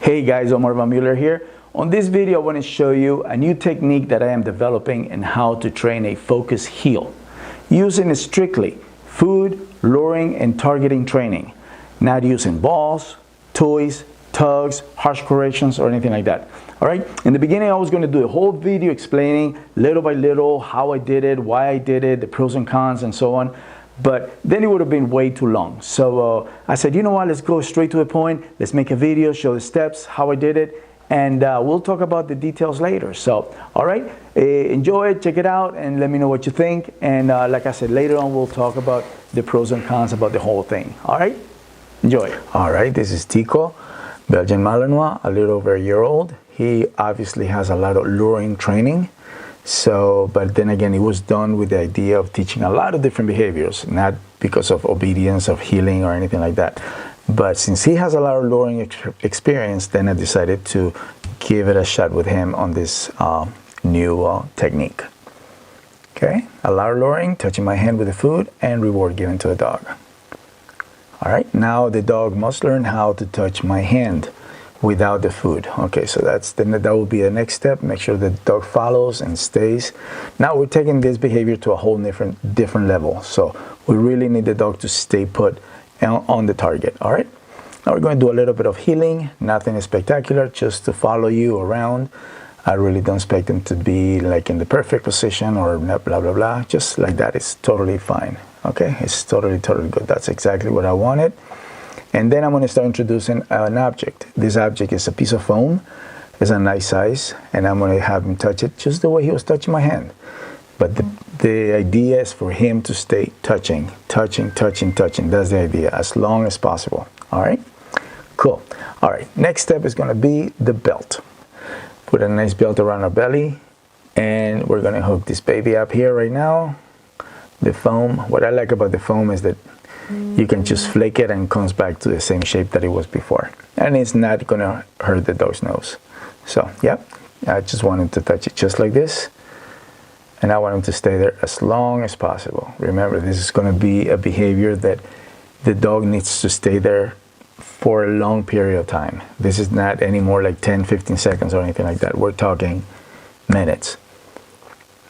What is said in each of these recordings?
Hey guys, Omar here. On this video, I want to show you a new technique that I am developing in how to train a focus heel, using strictly food, luring, and targeting training, not using balls, toys, tugs, harsh corrections, or anything like that. All right, in the beginning, I was going to do a whole video explaining little by little how I did it, why I did it, the pros and cons, and so on. But then it would have been way too long. So I said, you know what, let's go straight to the point. Let's make a video, show the steps, how I did it, and we'll talk about the details later. So, all right, enjoy it, check it out, and let me know what you think. And like I said, later on, we'll talk about the pros and cons about the whole thing. All right, enjoy. All right, this is Tico, Belgian Malinois, a little over a year old. He obviously has a lot of luring training. So, but then again, it was done with the idea of teaching a lot of different behaviors, not because of obedience, of healing, or anything like that. But since he has a lot of luring experience, then I decided to give it a shot with him on this new technique. Okay, a lot of luring, touching my hand with the food, and reward given to the dog. All right, now the dog must learn how to touch my hand without the food. Okay, so that will be the next step. Make sure the dog follows and stays. Now we're taking this behavior to a whole different level. So we really need the dog to stay put on the target. All right, now we're going to do a little bit of healing. Nothing spectacular, just to follow you around. I really don't expect them to be like in the perfect position or blah blah blah. Just like that, it's totally fine. Okay, it's totally good. That's exactly what I wanted. And then I'm going to start introducing an object. This object is a piece of foam. It's a nice size, and I'm going to have him touch it just the way he was touching my hand. But the idea is for him to stay touching. That's the idea, as long as possible. All right? Cool. All right, next step is going to be the belt. Put a nice belt around our belly, and we're going to hook this baby up here right now. The foam, what I like about the foam is that you can just flick it and it comes back to the same shape that it was before. And it's not going to hurt the dog's nose. So, yeah, I just want him to touch it just like this. And I want him to stay there as long as possible. Remember, this is going to be a behavior that the dog needs to stay there for a long period of time. This is not anymore like 10, 15 seconds or anything like that. We're talking minutes.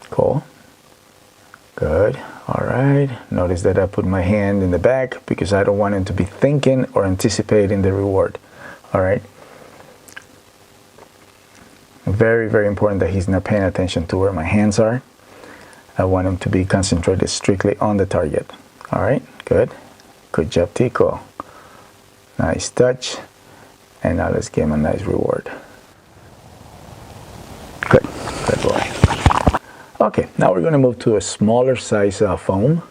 Cool. Good. All right, notice that I put my hand in the back because I don't want him to be thinking or anticipating the reward. All right. Very important that he's not paying attention to where my hands are. I want him to be concentrated strictly on the target. All right, good. Good job, Tico. Nice touch. And now let's give him a nice reward. Good boy. Okay, now we're going to move to a smaller size foam.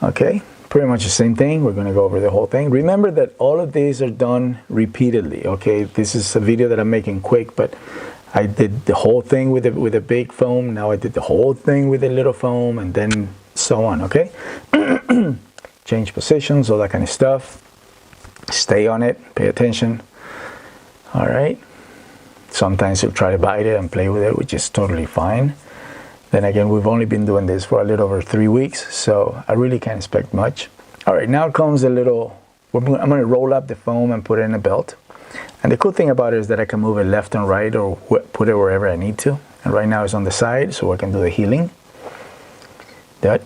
Okay, pretty much the same thing. We're going to go over the whole thing. Remember that all of these are done repeatedly. Okay, this is a video that I'm making quick, but I did the whole thing with a big foam. Now I did the whole thing with a little foam, and then so on. Okay, change positions, all that kind of stuff. Stay on it. Pay attention. All right. Sometimes you'll try to bite it and play with it, which is totally fine. Then again, we've only been doing this for a little over 3 weeks, so I really can't expect much. All right, now comes a little, I'm going to roll up the foam and put it in a belt. And the cool thing about it is that I can move it left and right or put it wherever I need to. And right now it's on the side, so I can do the healing. That.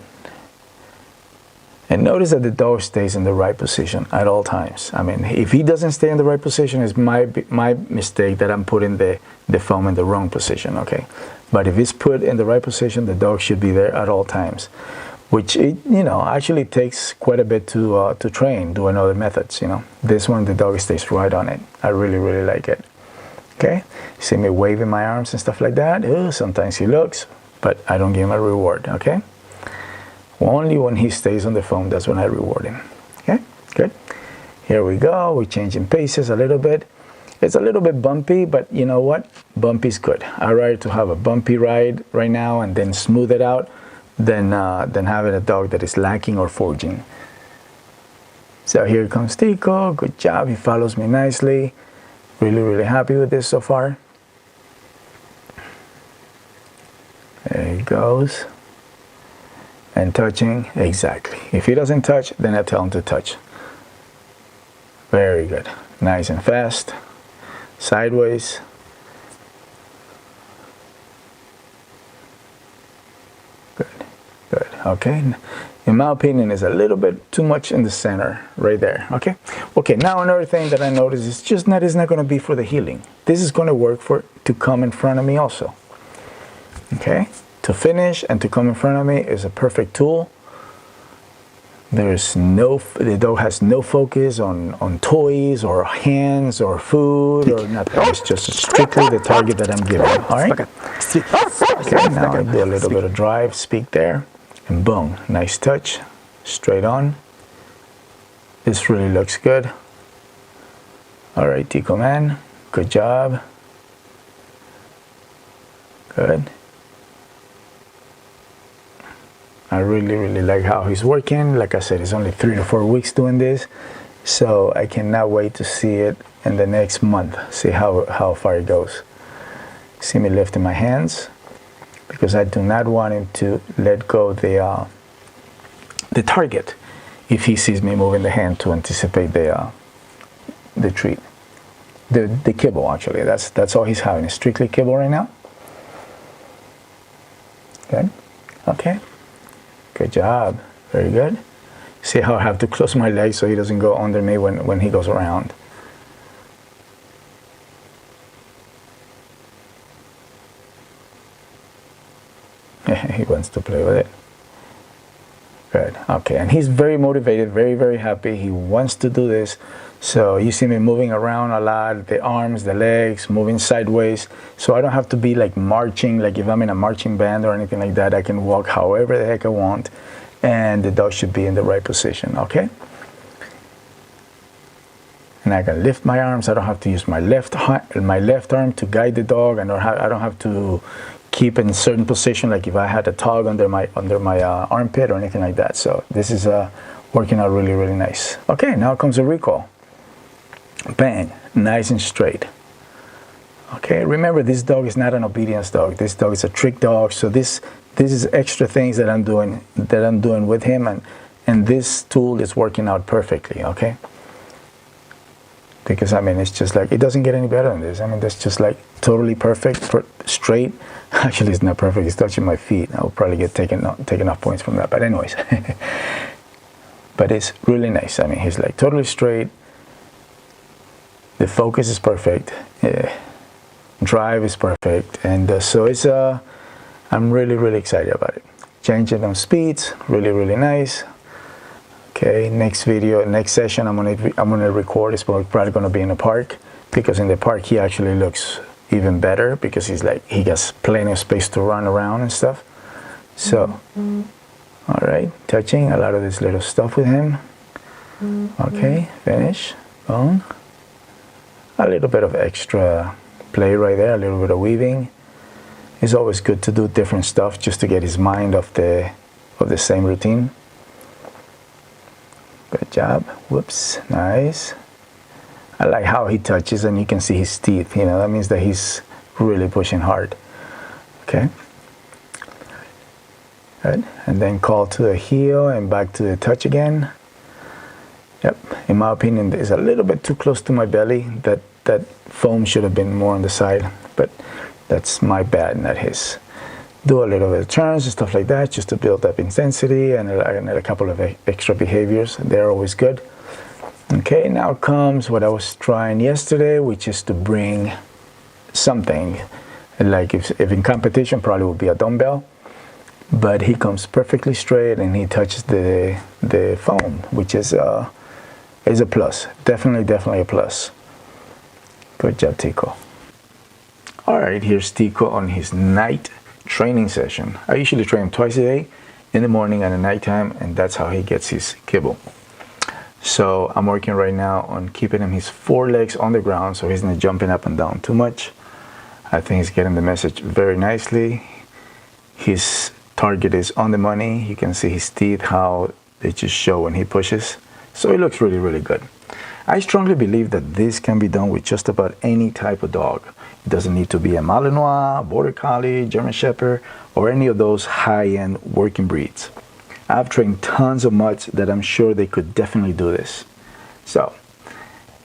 And notice that the dog stays in the right position at all times. I mean, if he doesn't stay in the right position, it's my mistake that I'm putting the foam in the wrong position, okay? But if it's put in the right position, the dog should be there at all times, which actually takes quite a bit to train, doing other methods, This one, the dog stays right on it. I really like it. Okay, see me waving my arms and stuff like that? Ooh, sometimes he looks, but I don't give him a reward, okay? Only when he stays on the foam, that's when I reward him. Okay, good. Here we go. We're changing paces a little bit. It's a little bit bumpy, but you know what? Bumpy's good. I'd rather to have a bumpy ride right now and then smooth it out than having a dog that is lacking or forging. So here comes Tico. Good job. He follows me nicely. Really happy with this so far. There he goes. And touching, exactly. If he doesn't touch, then I tell him to touch. Very good. Nice and fast. sideways. Good, good, okay. In my opinion, is a little bit too much in the center, right there, okay? Okay, now another thing that I noticed is just that it's not gonna be for the healing. This is gonna work to come in front of me also, okay? To finish and to come in front of me is a perfect tool. The dog has no focus on toys or hands or food or nothing. It's just strictly the target that I'm giving, all right? Okay, now I do a little bit of drive, speak there. And boom, nice touch, straight on. This really looks good. All right, Tico man, good job. Good. I really like how he's working. Like I said, it's only 3 to 4 weeks doing this, so I cannot wait to see it in the next month, see how far it goes. See me lifting my hands, because I do not want him to let go the target if he sees me moving the hand to anticipate the treat, the kibble. Actually, that's all he's having, is strictly kibble right now. Good, okay, good job, very good. See how I have to close my legs so he doesn't go under me when he goes around. He wants to play with it. Good, okay, and he's very motivated, very happy. He wants to do this. So you see me moving around a lot, the arms, the legs, moving sideways. So I don't have to be like marching, like if I'm in a marching band or anything like that. I can walk however the heck I want, and the dog should be in the right position, okay? And I can lift my arms. I don't have to use my left arm to guide the dog, and I don't have to keep in a certain position, like if I had a tug under my armpit or anything like that. So this is working out really nice. Okay, now comes the recall. Bang, nice and straight. Okay, remember, this dog is not an obedience dog. This dog is a trick dog. So this is extra things that I'm doing with him, and this tool is working out perfectly. Okay, because I mean, it's just like, it doesn't get any better than this. I mean, that's just like totally perfect, straight. Actually, it's not perfect. It's touching my feet. I'll probably get taken off points from that. But anyways, but it's really nice. I mean, he's like totally straight. The focus is perfect. Drive is perfect, and so it's I'm really excited about it. Changing them speeds, really nice. Okay, next video, next session I'm gonna record is probably gonna be in the park, because in the park he actually looks even better, because he gets plenty of space to run around and stuff. So, all right, touching a lot of this little stuff with him. Okay, finish. Boom. A little bit of extra play right there, a little bit of weaving. It's always good to do different stuff just to get his mind off the same routine. Good job. Whoops, nice. I like how he touches and you can see his teeth. You know, that means that he's really pushing hard. Okay. Good. And then call to the heel and back to the touch again. Yep. In my opinion, it's a little bit too close to my belly. That foam should have been more on the side, but that's my bad, not his. Do a little bit of turns and stuff like that, just to build up intensity, and a couple of extra behaviors. They're always good. Okay, now comes what I was trying yesterday, which is to bring something. Like if in competition, probably would be a dumbbell. But he comes perfectly straight and he touches the foam, which is a plus. Definitely a plus. Good job, Tico. All right, here's Tico on his night training session. I usually train him twice a day, in the morning and at nighttime, and that's how he gets his kibble. So I'm working right now on keeping him his forelegs on the ground so he's not jumping up and down too much. I think he's getting the message very nicely. His target is on the money. You can see his teeth, how they just show when he pushes. So it looks really good. I strongly believe that this can be done with just about any type of dog. It doesn't need to be a Malinois, Border Collie, German Shepherd, or any of those high-end working breeds. I've trained tons of mutts that I'm sure they could definitely do this. So,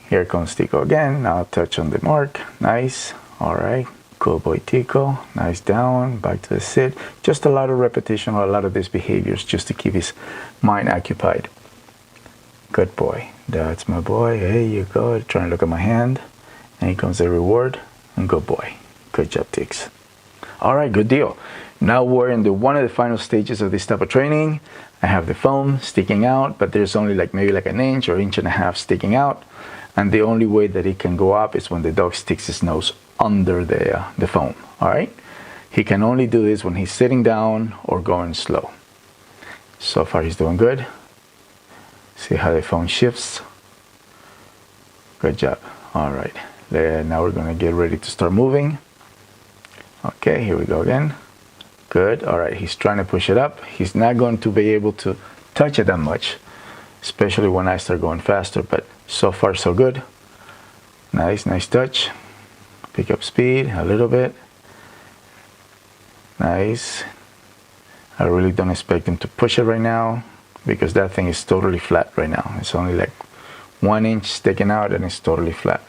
Here comes Tico again. Now touch on the mark. Nice. All right. Good boy, Tico. Nice down. Back to the sit. Just a lot of repetition or a lot of these behaviors just to keep his mind occupied. Good boy. That's my boy. There you go. Trying to look at my hand. And here comes the reward. And good boy. Good job, Tix. All right, good deal. Now we're in one of the final stages of this type of training. I have the foam sticking out, but there's only maybe an inch or inch and a half sticking out. And the only way that it can go up is when the dog sticks his nose under the foam. All right. He can only do this when he's sitting down or going slow. So far he's doing good. See how the foam shifts. Good job. All right. Now we're going to get ready to start moving. Okay, here we go again. Good. All right, he's trying to push it up. He's not going to be able to touch it that much, especially when I start going faster, but so far so good. Nice touch. Pick up speed a little bit. Nice. I really don't expect him to push it right now because that thing is totally flat right now. It's only 1 inch sticking out and it's totally flat.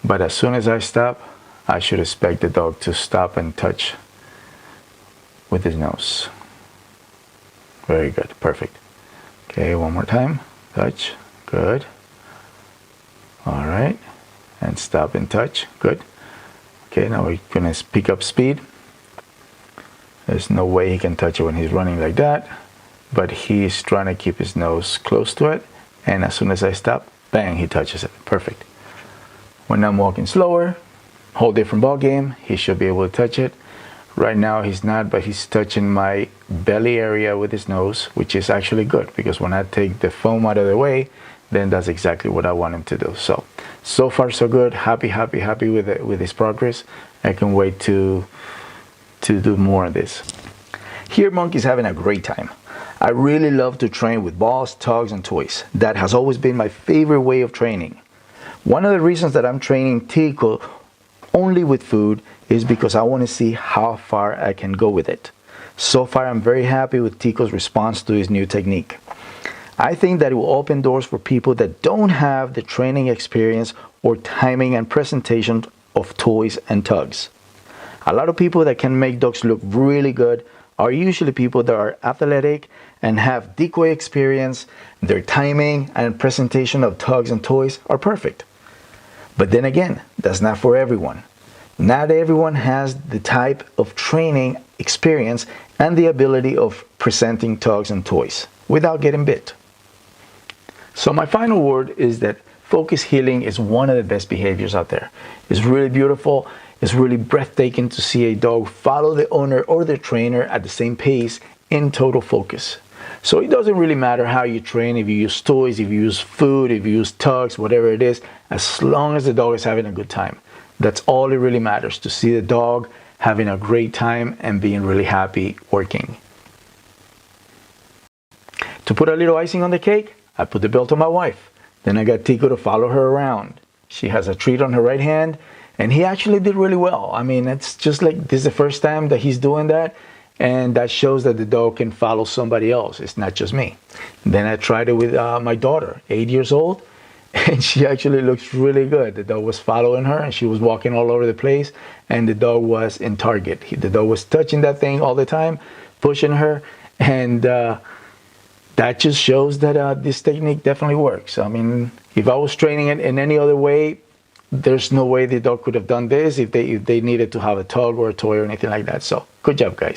But as soon as I stop, I should expect the dog to stop and touch with his nose. Very good, perfect. Okay, one more time. Touch, good. All right, and stop and touch, good. Okay, now we're gonna pick up speed. There's no way he can touch it when he's running like that, but he's trying to keep his nose close to it, and as soon as I stop, bang, he touches it, perfect. When I'm walking slower, whole different ball game. He should be able to touch it. Right now he's not, but he's touching my belly area with his nose, which is actually good because when I take the foam out of the way, then that's exactly what I want him to do. So far so good. Happy with his progress. I can wait to do more of this. Here, Monkey's having a great time. I really love to train with balls, tugs, and toys. That has always been my favorite way of training. One of the reasons that I'm training Tico only with food is because I want to see how far I can go with it. So far, I'm very happy with Tico's response to his new technique. I think that it will open doors for people that don't have the training experience or timing and presentation of toys and tugs. A lot of people that can make dogs look really good are usually people that are athletic and have decoy experience. Their timing and presentation of tugs and toys are perfect. But then again, that's not for everyone. Not everyone has the type of training experience and the ability of presenting tugs and toys without getting bit. So my final word is that focus heeling is one of the best behaviors out there. It's really beautiful. It's really breathtaking to see a dog follow the owner or the trainer at the same pace in total focus. So it doesn't really matter how you train, if you use toys, if you use food, if you use tugs, whatever it is, as long as the dog is having a good time. That's all it really matters, to see the dog having a great time and being really happy working. To put a little icing on the cake, I put the belt on my wife. Then I got Tico to follow her around. She has a treat on her right hand, and he actually did really well. I mean, it's just like this is the first time that he's doing that, and that shows that the dog can follow somebody else. It's not just me. Then I tried it with my daughter, 8 years old, and she actually looks really good. The dog was following her, and she was walking all over the place, and the dog was in target. The dog was touching that thing all the time, pushing her, and that just shows that this technique definitely works. I mean, if I was training it in any other way, there's no way the dog could have done this if they needed to have a tug or a toy or anything like that. So good job, guys.